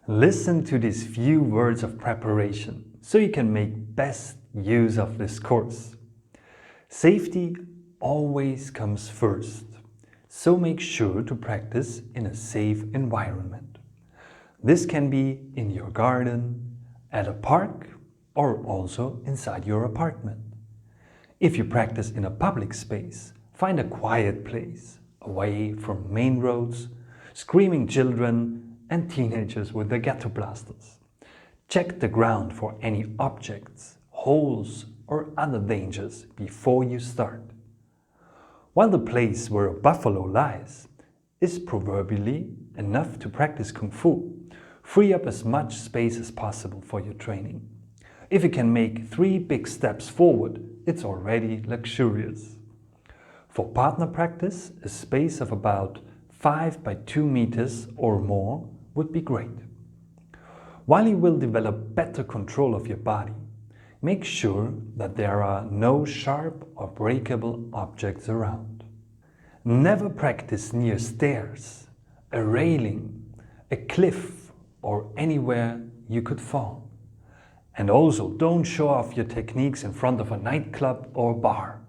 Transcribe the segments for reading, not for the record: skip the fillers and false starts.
Listen to these few words of preparation so you can make best use of this course. Safety always comes first, so make sure to practice in a safe environment. This can be in your garden, at a park, or also inside your apartment. If you practice in a public space, find a quiet place, away from main roads, screaming children and teenagers with their ghetto blasters. Check the ground for any objects, holes or other dangers before you start. While the place where a buffalo lies is proverbially enough to practice Kung Fu, free up as much space as possible for your training. If you can make 3 big steps forward, it's already luxurious. For partner practice, a space of about 5 by 2 meters or more would be great. While you will develop better control of your body, make sure that there are no sharp or breakable objects around. Never practice near stairs, a railing, a cliff, or anywhere you could fall. And also don't show off your techniques in front of a nightclub or bar.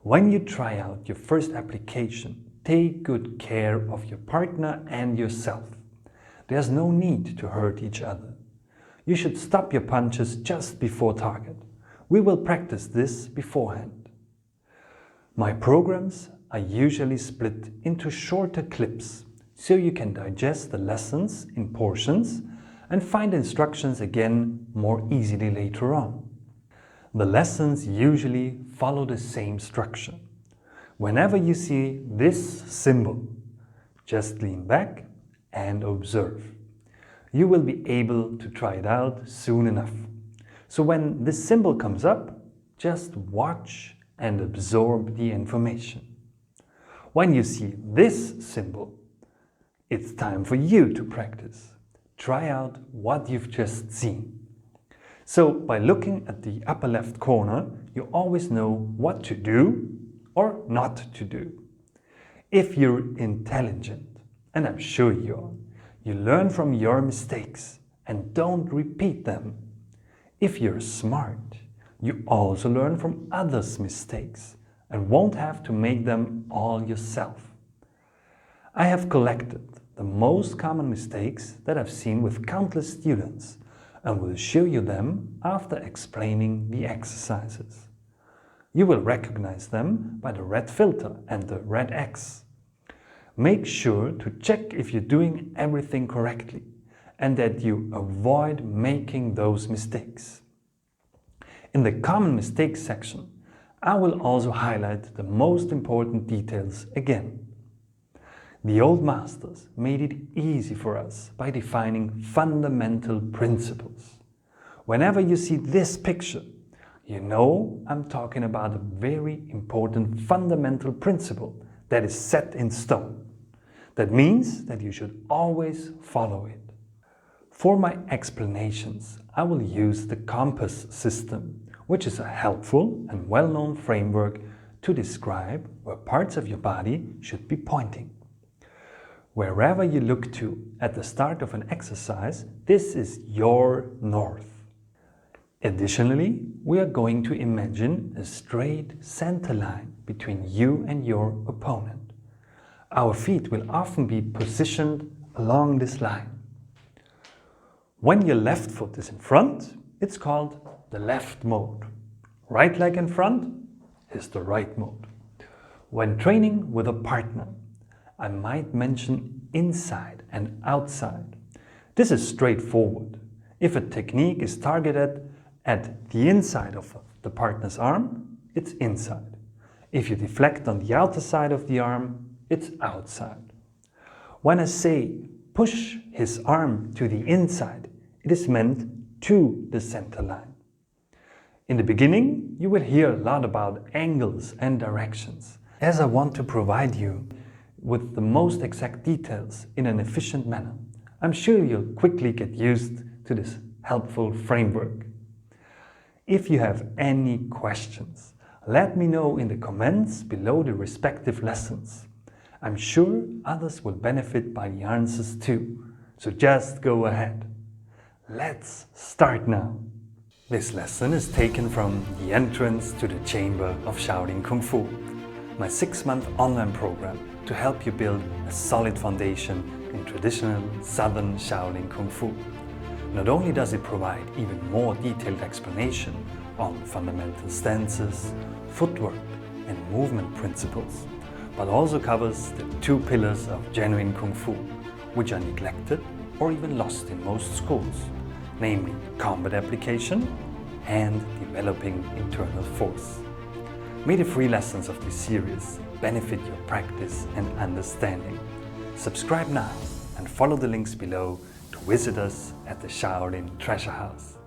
When you try out your first application, take good care of your partner and yourself. There's no need to hurt each other. You should stop your punches just before target. We will practice this beforehand. My programs are usually split into shorter clips, so you can digest the lessons in portions and find instructions again more easily later on. The lessons usually follow the same structure. Whenever you see this symbol, just lean back and observe. You will be able to try it out soon enough. So when this symbol comes up, just watch and absorb the information. When you see this symbol, it's time for you to practice. Try out what you've just seen. So by looking at the upper left corner, you always know what to do or not to do. If you're intelligent, and I'm sure you are, you learn from your mistakes and don't repeat them. If you're smart, you also learn from others' mistakes and won't have to make them all yourself. I have collected the most common mistakes that I've seen with countless students and will show you them after explaining the exercises. You will recognize them by the red filter and the red X. Make sure to check if you're doing everything correctly and that you avoid making those mistakes. In the common mistakes section, I will also highlight the most important details again. The old masters made it easy for us by defining fundamental principles. Whenever you see this picture, you know I'm talking about a very important fundamental principle that is set in stone. That means that you should always follow it. For my explanations, I will use the compass system, which is a helpful and well-known framework to describe where parts of your body should be pointing. Wherever you look to at the start of an exercise, this is your north. Additionally, we are going to imagine a straight center line between you and your opponent. Our feet will often be positioned along this line. When your left foot is in front, it's called the left mode. Right leg in front is the right mode. When training with a partner, I might mention inside and outside. This is straightforward. If a technique is targeted at the inside of the partner's arm, it's inside. If you deflect on the outer side of the arm, it's outside. When I say push his arm to the inside, it is meant to the center line. In the beginning, you will hear a lot about angles and directions, as I want to provide you with the most exact details in an efficient manner. I'm sure you'll quickly get used to this helpful framework. If you have any questions, let me know in the comments below the respective lessons. I'm sure others will benefit by the answers too, So just go ahead. Let's start now. This lesson is taken from The Entrance to the Chamber of Shaolin Kung Fu, my 6-month online program to help you build a solid foundation in traditional Southern Shaolin Kung Fu. Not only does it provide even more detailed explanation on fundamental stances, footwork and movement principles, but also covers the 2 pillars of genuine Kung Fu, which are neglected or even lost in most schools, namely combat application and developing internal force. May the free lessons of this series benefit your practice and understanding. Subscribe now and follow the links below to visit us at the Shaolin Treasure House.